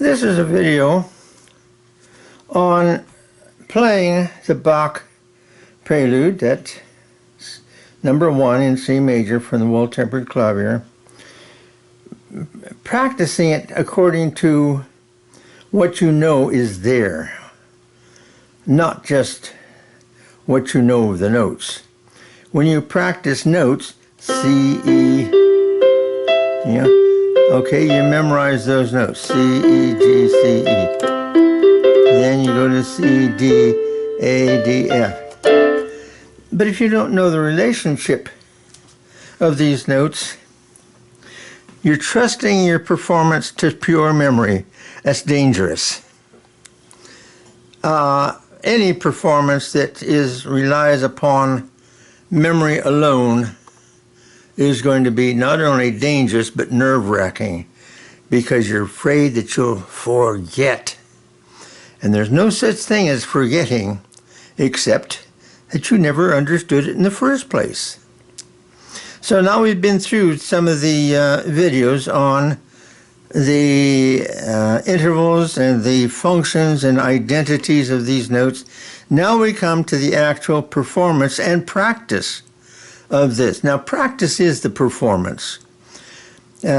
This is a video on playing the Bach Prelude, that's number 1 in C major from the well-tempered clavier. Practicing it according to what you know is there, not just what you know of the notes. When you practice notes, C, E, okay, you memorize those notes, C, E, G, C, E. Then you go to C, D, A, D, F. But if you don't know the relationship of these notes, you're trusting your performance to pure memory. That's dangerous. Any performance that relies upon memory alone is going to be not only dangerous but nerve-wracking, because you're afraid that you'll forget. And there's no such thing as forgetting, except that you never understood it in the first place. So now we've been through some of the videos on the intervals and the functions and identities of these notes. Now we come to the actual performance and practice of this. Now practice is the performance. You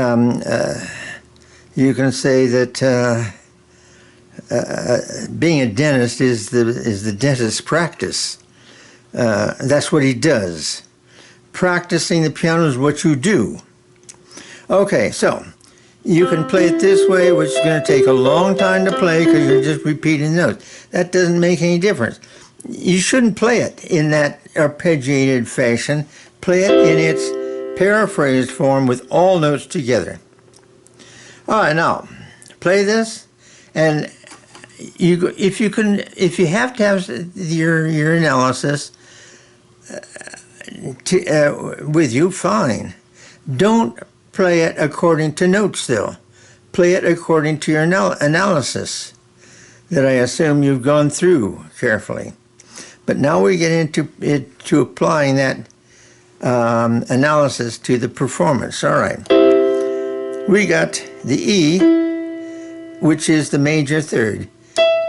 can say that being a dentist is the dentist's practice. That's what he does. Practicing the piano is what you do. Okay, so you can play it this way, which is going to take a long time to play because you're just repeating notes. That doesn't make any difference. You shouldn't play it in that arpeggiated fashion. Play it in its paraphrased form with all notes together. All right, now play this, and if you have to have your analysis with you, fine. Don't play it according to notes, though. Play it according to your analysis that I assume you've gone through carefully. But now we get into applying that analysis to the performance. All right. We got the E, which is the major third.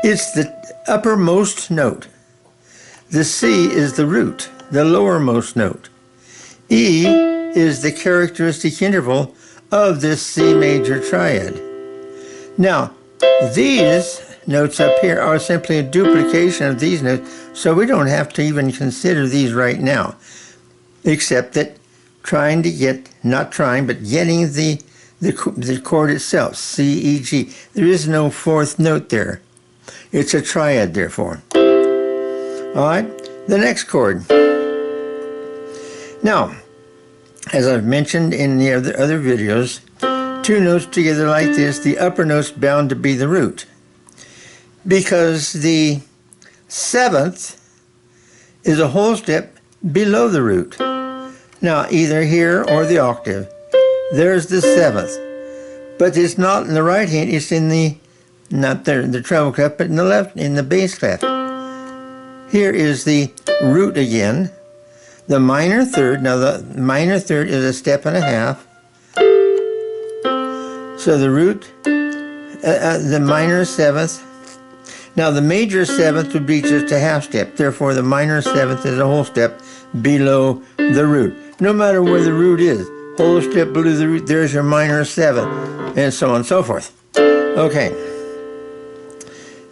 It's the uppermost note. The C is the root, the lowermost note. E is the characteristic interval of this C major triad. Now, these notes up here are simply a duplication of these notes, so we don't have to even consider these right now, except that getting the chord itself, C, E, G. There is no fourth note there. It's a triad, therefore. All right, the next chord. Now, as I've mentioned in the other videos, two notes together like this, the upper note's bound to be the root, because the seventh is a whole step below the root. Now, either here or the octave, there's the seventh, but it's not in the right hand, it's in the, not there, the treble clef, but in the left, in the bass clef. Here is the root again, the minor third. Now the minor third is a step and a half. So the root, the minor seventh. Now the major seventh would be just a half step. Therefore the minor seventh is a whole step below the root. No matter where the root is, whole step below the root, there's your minor seventh, and so on and so forth. Okay.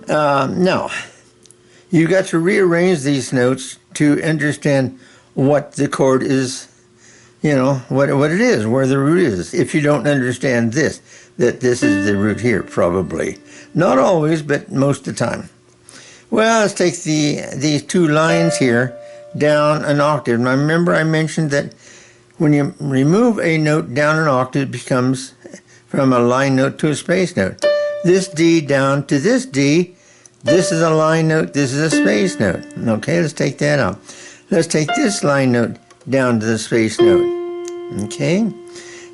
Now, you've got to rearrange these notes to understand what the chord is, what it is, where the root is. If you don't understand this, that this is the root here, probably. Not always, but most of the time. Well, let's take these two lines here down an octave. Now, remember I mentioned that when you remove a note down an octave, it becomes from a line note to a space note. This D down to this D, this is a line note, this is a space note. Okay, let's take that out. Let's take this line note down to the space note. Okay,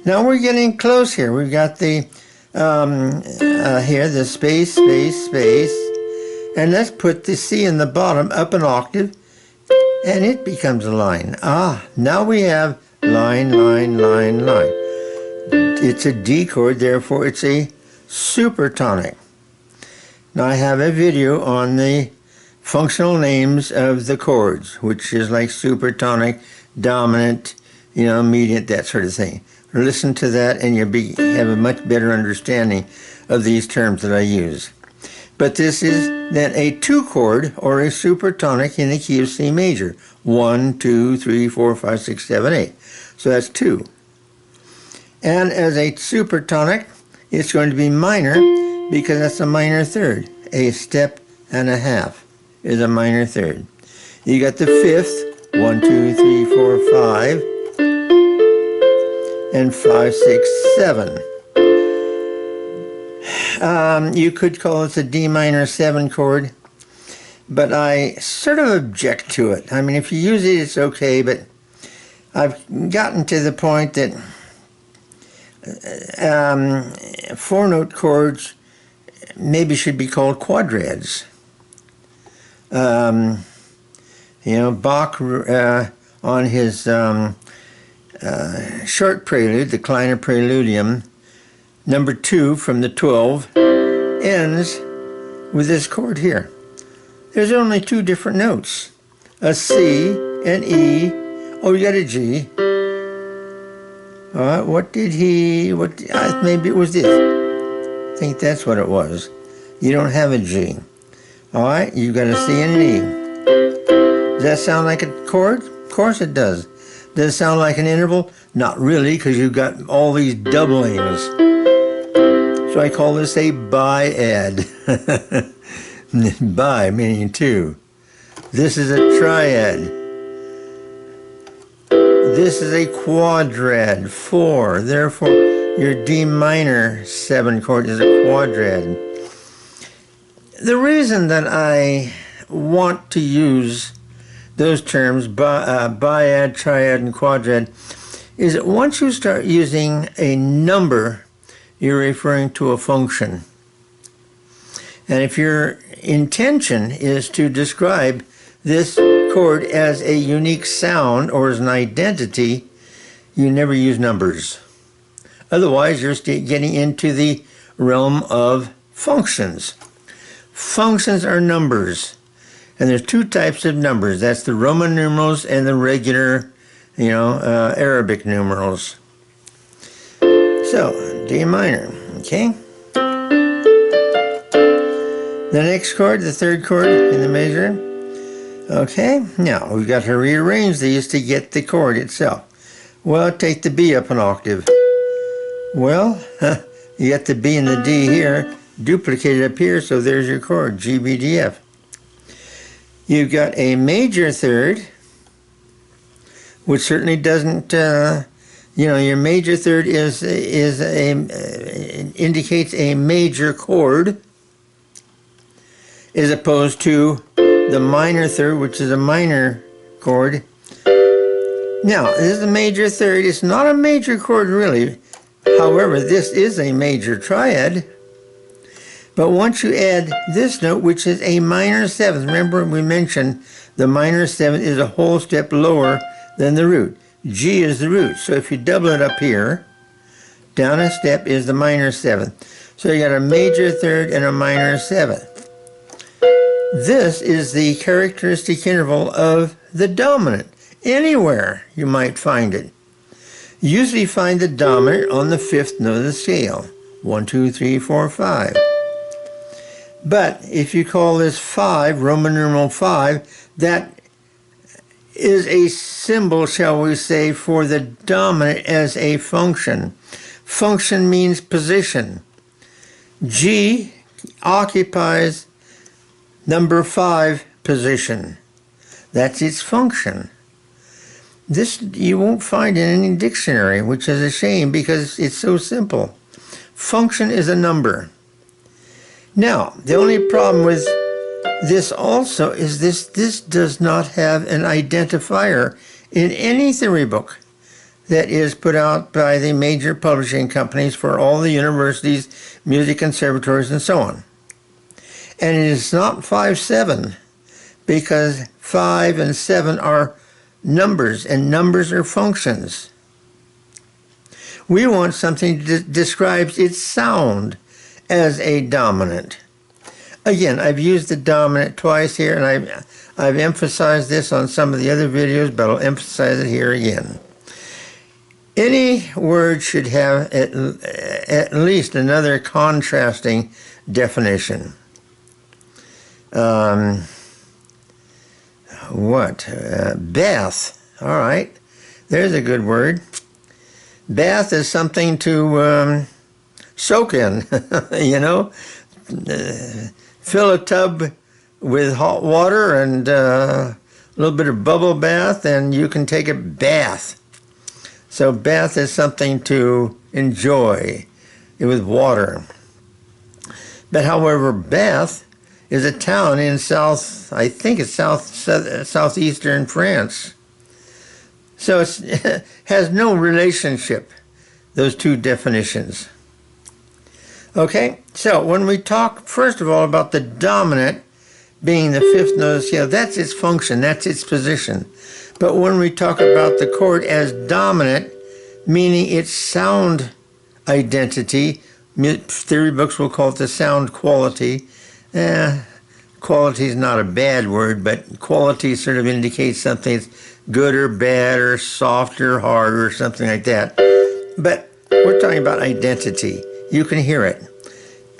now we're getting close here. We've got the here the space, space, space, and let's put the C in the bottom up an octave, and it becomes a line. Now we have line, line, line, line. It's a D chord, therefore it's a supertonic. Now I have a video on the functional names of the chords, which is like supertonic, dominant, mediant, that sort of thing. Listen to that and you'll have a much better understanding of these terms that I use. But this is then a 2-chord or a supertonic in the key of C major. 1, 2, 3, 4, 5, 6, 7, 8. So that's 2. And as a supertonic, it's going to be minor because that's a minor third. A step and a half is a minor third. You got the 5th, 1, 2, 3, 4, 5, and 5, 6, 7. You could call it the D minor 7 chord, but I sort of object to it. I mean, if you use it, it's okay, but I've gotten to the point that 4-note chords maybe should be called quadrads. Bach on his short prelude, the Kleiner Preludium, number 2 from the 12, ends with this chord here. There's only 2 different notes, a C and E. Oh, you got a G. Maybe it was this. I think that's what it was. You don't have a G. All right, you got a C and an E. Does that sound like a chord? Of course it does. Does it sound like an interval? Not really, because you've got all these doublings. So I call this a biad. Bi meaning 2. This is a triad. This is a quadrad, 4. Therefore, your D minor 7 chord is a quadrad. The reason that I want to use those terms, biad, triad, and quadrad, is that once you start using a number, you're referring to a function. And if your intention is to describe this chord as a unique sound or as an identity, you never use numbers. Otherwise, you're getting into the realm of functions. Functions are numbers. And there's 2 types of numbers. That's the Roman numerals and the regular, Arabic numerals. So, D minor, okay? The next chord, the 3rd chord in the measure. Okay, now we've got to rearrange these to get the chord itself. Well, take the B up an octave. Well, you got the B and the D here, duplicated up here, so there's your chord, G, B, D, F. You've got a major third, which certainly doesn't, your major third indicates a major chord, as opposed to the minor third, which is a minor chord. Now, this is a major third. It's not a major chord, really. However, this is a major triad. But once you add this note, which is a minor 7th, remember we mentioned the minor 7th is a whole step lower than the root. G is the root. So if you double it up here, down a step is the minor 7th. So you got a major third and a minor 7th. This is the characteristic interval of the dominant. Anywhere you might find it. You usually find the dominant on the 5th note of the scale. 1, 2, 3, 4, 5. But if you call this 5, Roman numeral 5, that is a symbol, shall we say, for the dominant as a function. Function means position. G occupies number 5 position. That's its function. This you won't find in any dictionary, which is a shame because it's so simple. Function is a number. Now, the only problem with this also is this does not have an identifier in any theory book that is put out by the major publishing companies for all the universities, music conservatories, and so on. And it is not 5-7 because 5 and 7 are numbers, and numbers are functions. We want something that describes its sound, as a dominant. Again, I've used the dominant twice here, and I've emphasized this on some of the other videos, but I'll emphasize it here again. Any word should have at least another contrasting definition. Bath. All right, there's a good word. Bath is something to soak in, you know. Fill a tub with hot water and a little bit of bubble bath, and you can take a bath. So bath is something to enjoy with water. But however, Bath is a town in southeastern France. So it has no relationship, those two definitions. Okay, so when we talk, first of all, about the dominant being the fifth note of the scale, that's its function, that's its position. But when we talk about the chord as dominant, meaning its sound identity, theory books will call it the sound quality. Quality is not a bad word, but quality sort of indicates something that's good or bad or soft or hard or something like that. But we're talking about identity. You can hear it.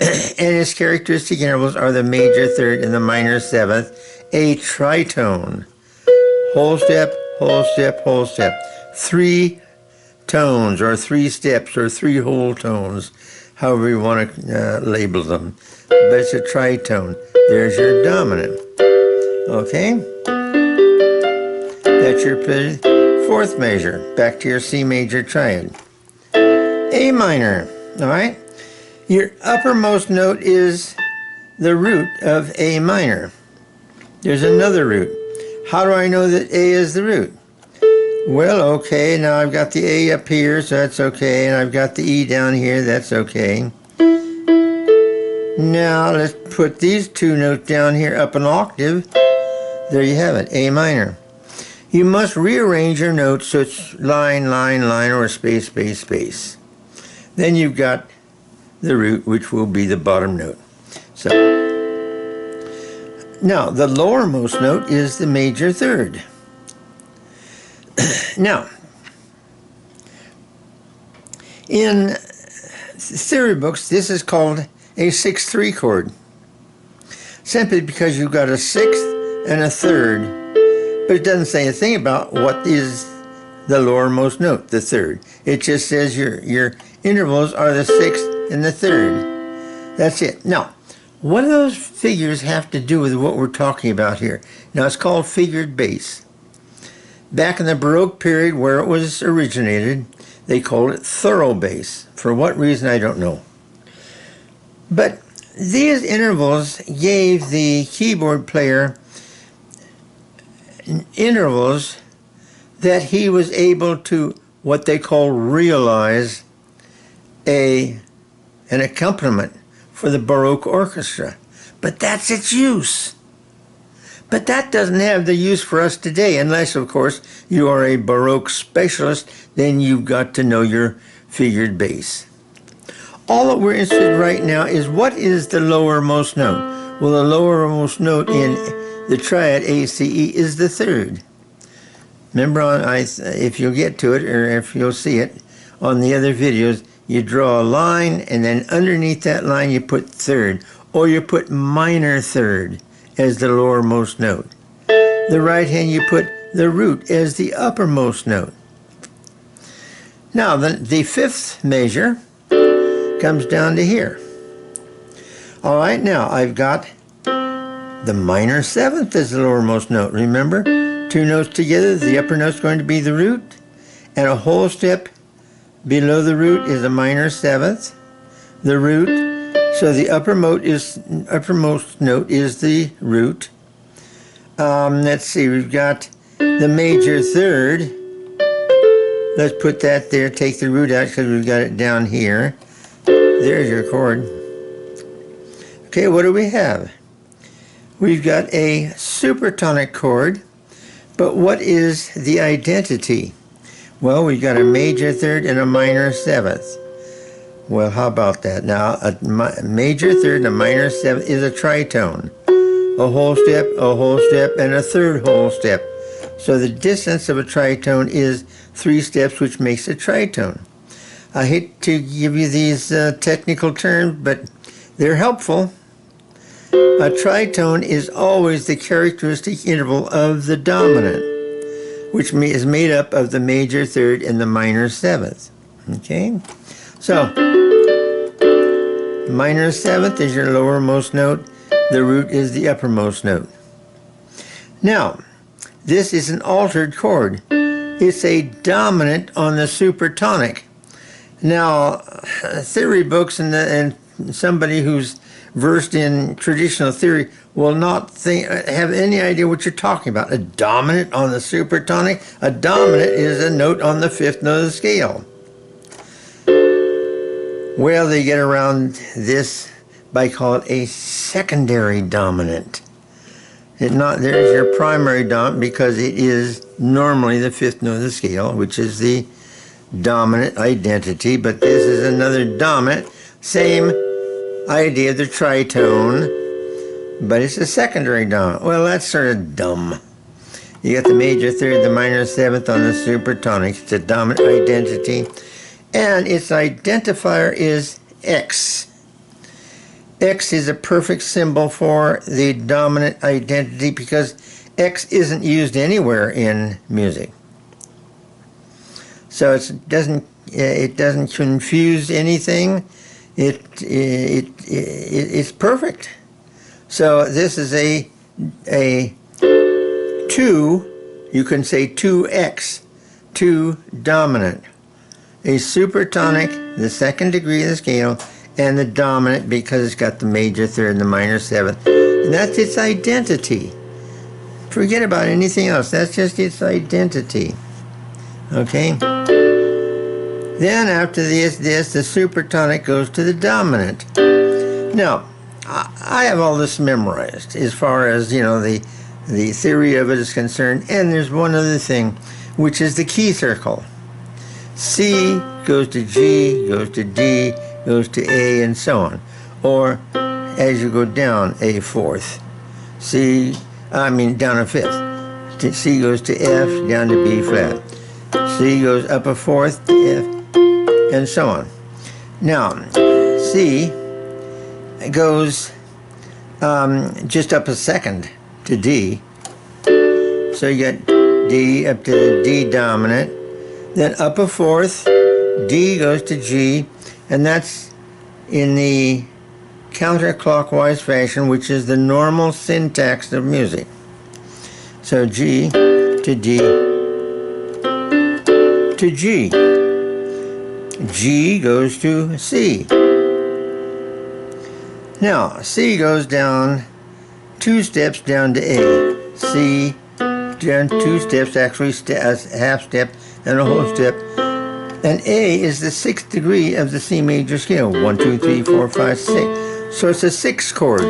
And its characteristic intervals are the major third and the minor seventh, a tritone. Whole step, whole step, whole step. 3 tones or 3 steps or 3 whole tones, however you want to label them. But it's a tritone. There's your dominant. Okay? That's your fourth measure. Back to your C major triad. A minor. All right? Your uppermost note is the root of A minor. There's another root. How do I know that A is the root? Well, okay, now I've got the A up here, so that's okay, and I've got the E down here, that's okay. Now let's put these 2 notes down here up an octave. There you have it, A minor. You must rearrange your notes so it's line, line, line, or space, space, space. Then you've got the root, which will be the bottom note. So now the lowermost note is the major third. Now, in theory books, this is called a 6-3 chord, simply because you've got a 6th and a 3rd, but it doesn't say a thing about what is the lowermost note, the 3rd. It just says your intervals are the 6th and the 3rd. That's it. Now, what do those figures have to do with what we're talking about here? Now, it's called figured bass. Back in the Baroque period where it was originated, they called it thorough bass. For what reason, I don't know. But these intervals gave the keyboard player intervals that he was able to, what they call, realize an accompaniment for the Baroque orchestra. But that's its use. But that doesn't have the use for us today, unless, of course, you are a Baroque specialist, then you've got to know your figured bass. All that we're interested in right now is what is the lowermost note? Well, the lowermost note in the triad ACE is the 3rd. Remember, if you'll get to it, or if you'll see it on the other videos, you draw a line, and then underneath that line you put 3rd, or you put minor 3rd as the lowermost note. The right hand you put the root as the uppermost note. Now the 5th measure comes down to here. All right, now I've got the minor 7th as the lowermost note. Remember, 2 notes together, the upper note's going to be the root, and a whole step below the root is a minor 7th, the root. So the uppermost note is the root. Let's see, we've got the major 3rd. Let's put that there, take the root out because we've got it down here. There's your chord. Okay, what do we have? We've got a supertonic chord, but what is the identity? Well, we've got a major 3rd and a minor 7th. Well, how about that? Now, a major third and a minor seventh is a tritone. A whole step, and a third whole step. So the distance of a tritone is 3 steps, which makes a tritone. I hate to give you these technical terms, but they're helpful. A tritone is always the characteristic interval of the dominant, which is made up of the major third and the minor seventh. Okay? So, minor seventh is your lowermost note. The root is the uppermost note. Now, this is an altered chord. It's a dominant on the supertonic. Now, theory books and somebody who's versed in traditional theory will not have any idea what you're talking about. A dominant on the supertonic? A dominant is a note on the 5th note of the scale. Well, they get around this by calling it a secondary dominant. There's your primary dominant because it is normally the 5th note of the scale, which is the dominant identity, but this is another dominant. Same idea of the tritone, but it's a secondary dominant. Well, that's sort of dumb. You got the major third, the minor seventh on the supertonic. It's a dominant identity, and its identifier is X. X is a perfect symbol for the dominant identity because X isn't used anywhere in music. So it doesn't confuse anything. It's perfect. So this is a 2, you can say 2X, 2 dominant. A supertonic, the 2nd degree of the scale, and the dominant because it's got the major third and the minor seventh. And that's its identity. Forget about anything else. That's just its identity. Okay? Then after this, the supertonic goes to the dominant. Now, I have all this memorized as far as, the theory of it is concerned. And there's one other thing, which is the key circle. C goes to G, goes to D, goes to A, and so on. Or as you go down a 4th, down a 5th. C goes to F, down to B flat. C goes up a 4th to F, and so on. Now, C goes just up a 2nd to D. So you got D up to the D dominant. Then up a 4th, D goes to G, and that's in the counterclockwise fashion, which is the normal syntax of music. So G to D to G. G goes to C. Now, C goes down 2 steps down to A. C down 2 steps, actually a half step and a whole step. And A is the 6th degree of the C major scale. 1, 2, 3, 4, 5, 6. So it's a 6th chord.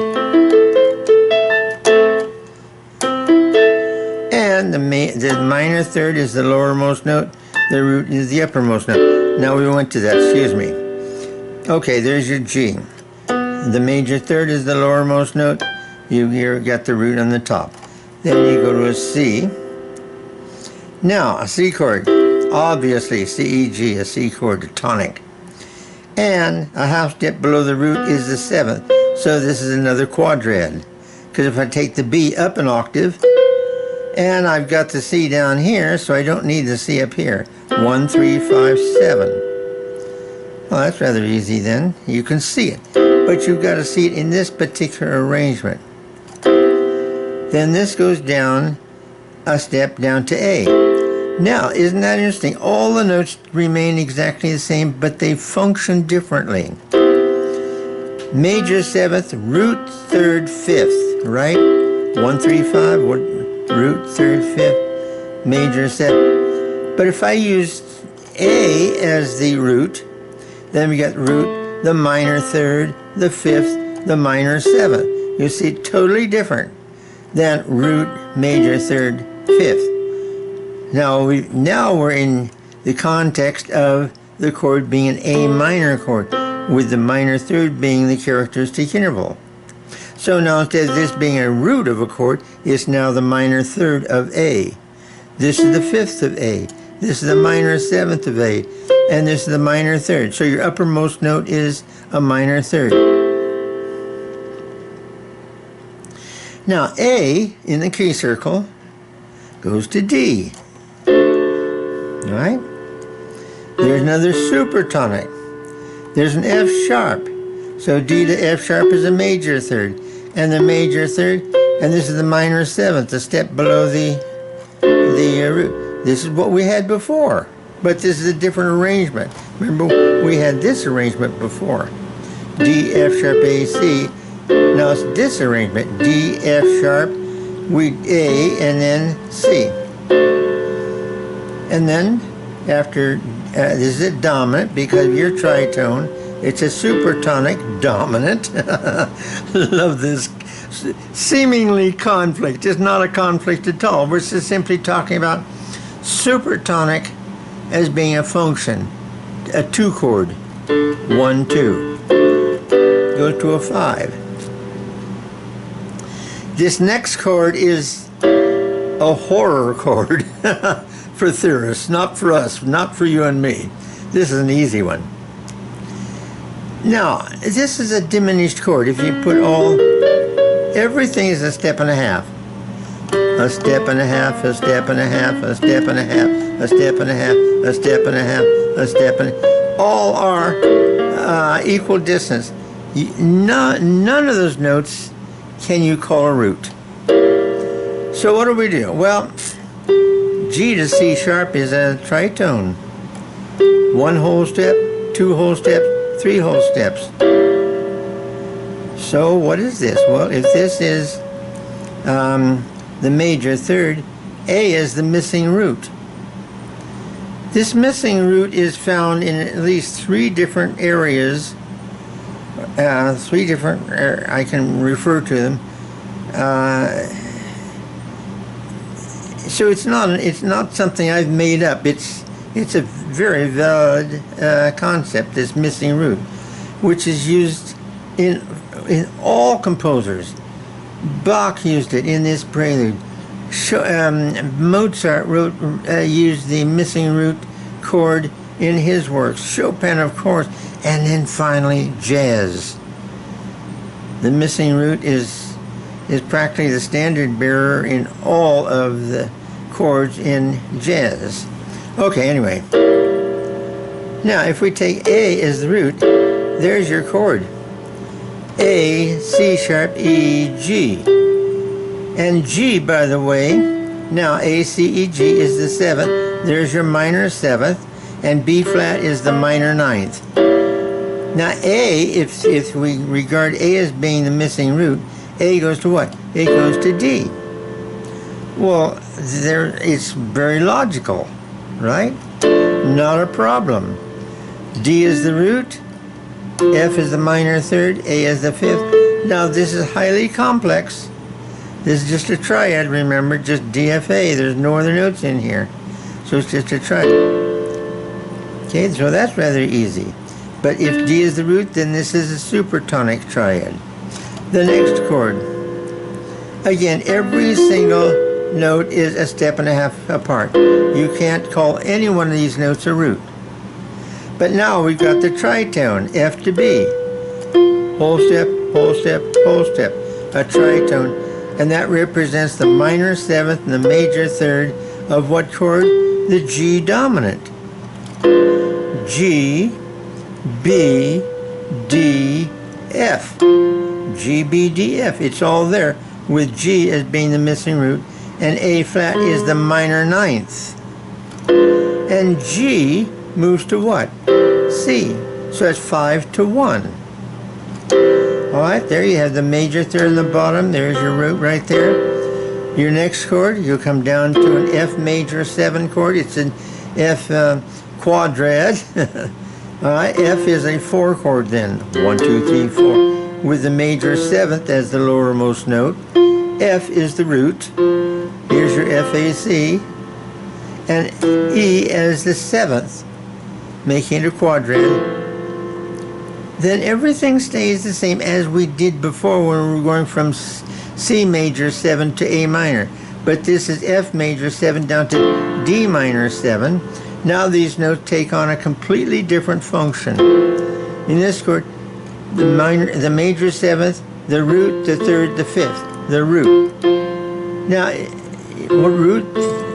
And the minor third is the lowermost note. The root is the uppermost note. Now we went to that, excuse me. Okay, there's your G. The major third is the lowermost note. You got the root on the top. Then you go to a C. Now, a C chord. Obviously, C, E, G, a C chord, a tonic. And a half step below the root is the 7th. So this is another quadrad. Because if I take the B up an octave, and I've got the C down here, so I don't need the C up here. 1, 3, 5, 7. Well, that's rather easy then. You can see it. But you've got to see it in this particular arrangement. Then this goes down a step down to A. Now, isn't that interesting? All the notes remain exactly the same, but they function differently. Major 7th, root 3rd, 5th, right? 1, 3, 5, root 3rd, 5th, major 7th. But if I use A as the root, then we got root, the minor 3rd, the 5th, the minor 7th. You see, totally different than root, major 3rd, 5th. Now we're in the context of the chord being an A minor chord. with the minor third being the characteristic interval. So now instead of this being a root of a chord, it's now the minor third of A. This is the fifth of A. This is the minor seventh of A. And this is the minor third. So your uppermost note is a minor third. Now A in the key circle goes to D. All right? There's another supertonic. There's an F sharp. So D to F sharp is a major third. And the major third, and this is the minor seventh, a step below the root. This is what we had before, but this is a different arrangement. Remember, we had this arrangement before. D, F sharp, A, C. Now it's this arrangement. D, F sharp, A, and then C. And then after, this is a dominant because of your tritone. It's a supertonic dominant. Love this seemingly conflict. It's not a conflict at all. We're just simply talking about supertonic as being a function, a 2 chord, 1, 2, goes to a 5. This next chord is a horror chord for theorists, not for us, not for you and me. This is an easy one. Now, this is a diminished chord. If you put everything is a step and a half. A step and a half, a step and a half, a step and a half, a step and a half, a step and a half, a step and all are equal distance. None of those notes can you call a root. So what do we do? Well, G to C sharp is a tritone. 1 whole step, 2 whole steps, 3 whole steps. So what is this? Well, if this is the major third, A is the missing root. This missing root is found in at least 3 different areas. 3 different, I can refer to them. So it's not something I've made up. It's a very valid concept, this missing root, which is used in all composers. Bach used it in this prelude. Mozart used the missing root chord in his works. Chopin, of course, and then finally jazz. The missing root is practically the standard bearer in all of the chords in jazz. Okay, anyway. Now, if we take A as the root, there's your chord. A, C sharp, E, G. And G, by the way, now A, C, E, G is the 7th. There's your minor 7th. And B flat is the minor 9th. Now A, if we regard A as being the missing root, A goes to what? A goes to D. Well, it's very logical, right? Not a problem. D is the root, F is the minor third, A is the 5th. Now this is highly complex. This is just a triad, remember, just DFA. There's no other notes in here. So it's just a triad. Okay, so that's rather easy. But if D is the root, then this is a supertonic triad. The next chord. Again, every single note is a step and a half apart. You can't call any one of these notes a root. But now we've got the tritone, F to B. Whole step, whole step, whole step. A tritone. And that represents the minor 7th and the major 3rd of what chord? The G dominant. G, B, D, F. G, B, D, F. It's all there, with G as being the missing root, and A flat is the minor 9th. And G moves to what? C. So it's 5 to 1. Alright, there you have the major 3rd in the bottom. There's your root right there. Your next chord, you'll come down to an F major 7 chord. It's an F quadrad. Alright, F is a 4 chord then. 1, 2, 3, 4. With the major 7th as the lowermost note. F is the root. Here's your FAC. And E as the 7th, making it a quadrad. then everything stays the same as we did before when we were going from C major 7 to A minor. But this is F major 7 down to D minor 7. Now these notes take on a completely different function. In this chord, the major 7th, the root, the 3rd, the 5th, the root. Now, root,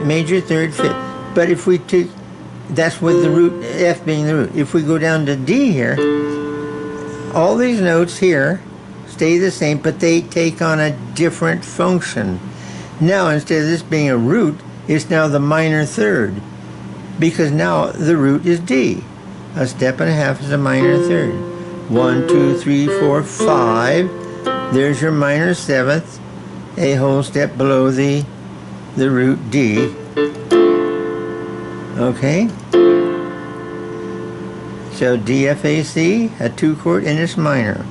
major, 3rd, 5th. But if we take, that's with the root, F being the root. If we go down to D here, all these notes here stay the same, but they take on a different function. Now, instead of this being a root, it's now the minor 3rd, because now the root is D. A step and a half is a minor 3rd. 1, 2, 3, 4, 5. There's your minor 7th, a whole step below the root D. Okay? So D, F, A, C, a 2 chord, and it's minor.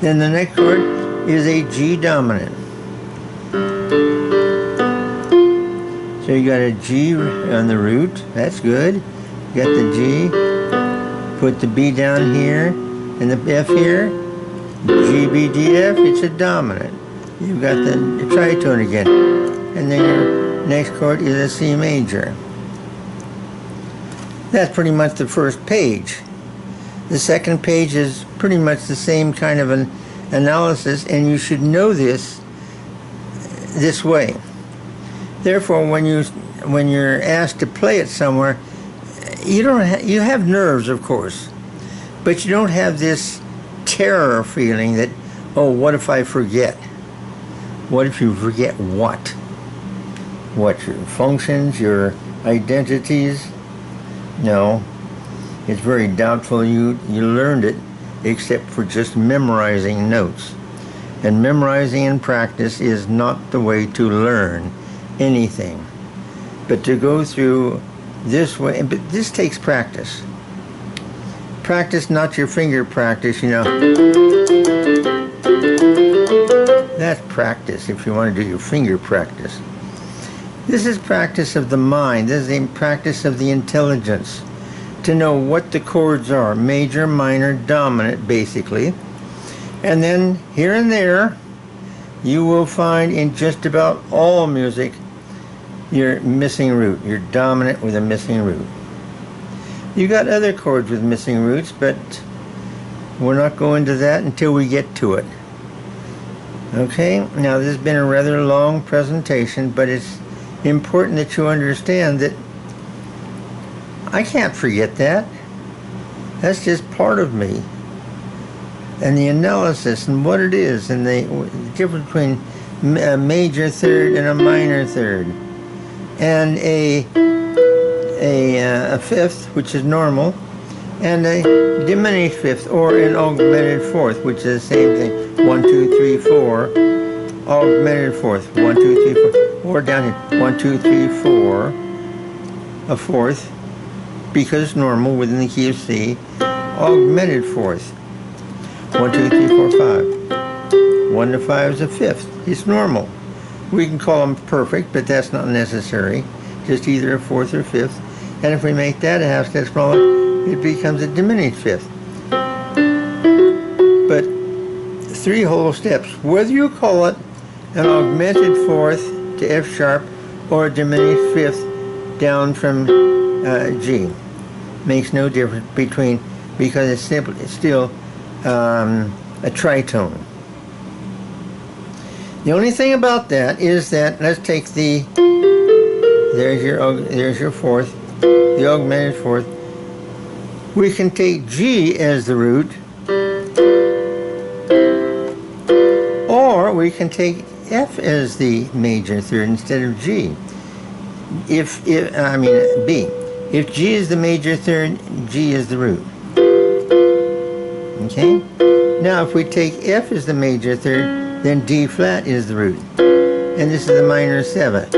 Then the next chord is a G dominant. So you got a G on the root, that's good. You got the G, put the B down here, and the F here, G, B, D, F, it's a dominant. You've got the tritone again. And then your next chord is a C major. That's pretty much the first page. The second page is pretty much the same kind of an analysis, and you should know this way. Therefore, when you're asked to play it somewhere, you have nerves, of course, but you don't have this terror feeling that, oh, what if I forget? What if you forget what? What, your functions, your identities? No, it's very doubtful you learned it, except for just memorizing notes. And memorizing in practice is not the way to learn anything. But to go through this way, but this takes practice. Practice, not your finger practice, you know. That's practice if you want to do your finger practice. This is practice of the mind. This is the practice of the intelligence. To know what the chords are, major, minor, dominant, basically. And then here and there, you will find in just about all music your missing root, your dominant with a missing root. You got other chords with missing roots, but we're not going to that until we get to it. Okay, now this has been a rather long presentation, but it's important that you understand that I can't forget that. That's just part of me. And the analysis and what it is, and the difference between a major 3rd and a minor 3rd, and a 5th, which is normal, and a diminished 5th, or an augmented 4th, which is the same thing. 1, 2, 3, 4, augmented 4th. 1, 2, 3, 4, or down here. 1, 2, 3, 4, a 4th, because it's normal within the key of C, augmented 4th. 1, 2, 3, 4, 5. 1 to 5 is a 5th. It's normal. We can call them perfect, but that's not necessary. Just either a 4th or 5th. And if we make that a half step smaller, it becomes a diminished 5th. But 3 whole steps, whether you call it an augmented 4th to F sharp or a diminished 5th down from G, makes no difference because it's still a tritone. The only thing about that is that, let's take there's your 4th, the augmented 4th. We can take G as the root, or we can take F as the major 3rd instead of G. B. If G is the major 3rd, G is the root. Okay? Now if we take F as the major 3rd, then D flat is the root. And this is the minor 7th.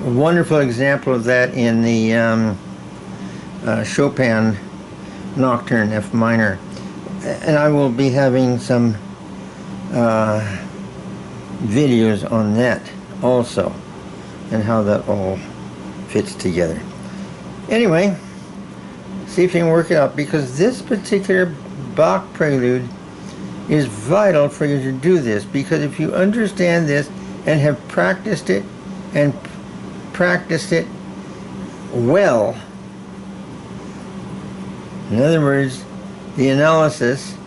A wonderful example of that in the Chopin Nocturne, F minor. And I will be having some videos on that also, and how that all fits together. Anyway, see if you can work it out, because this particular Bach Prelude is vital for you to do this, because if you understand this and have practiced it and practiced it well, in other words, the analysis,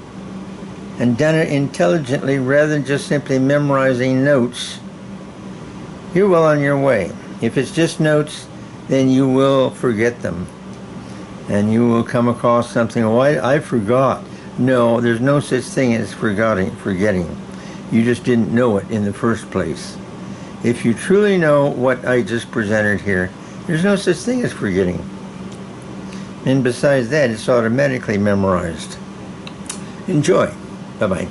and done it intelligently rather than just simply memorizing notes, you're well on your way. If it's just notes, then you will forget them. And you will come across something, oh, I forgot. No, there's no such thing as forgetting. You just didn't know it in the first place. If you truly know what I just presented here, there's no such thing as forgetting. And besides that, it's automatically memorized. Enjoy. Bye-bye.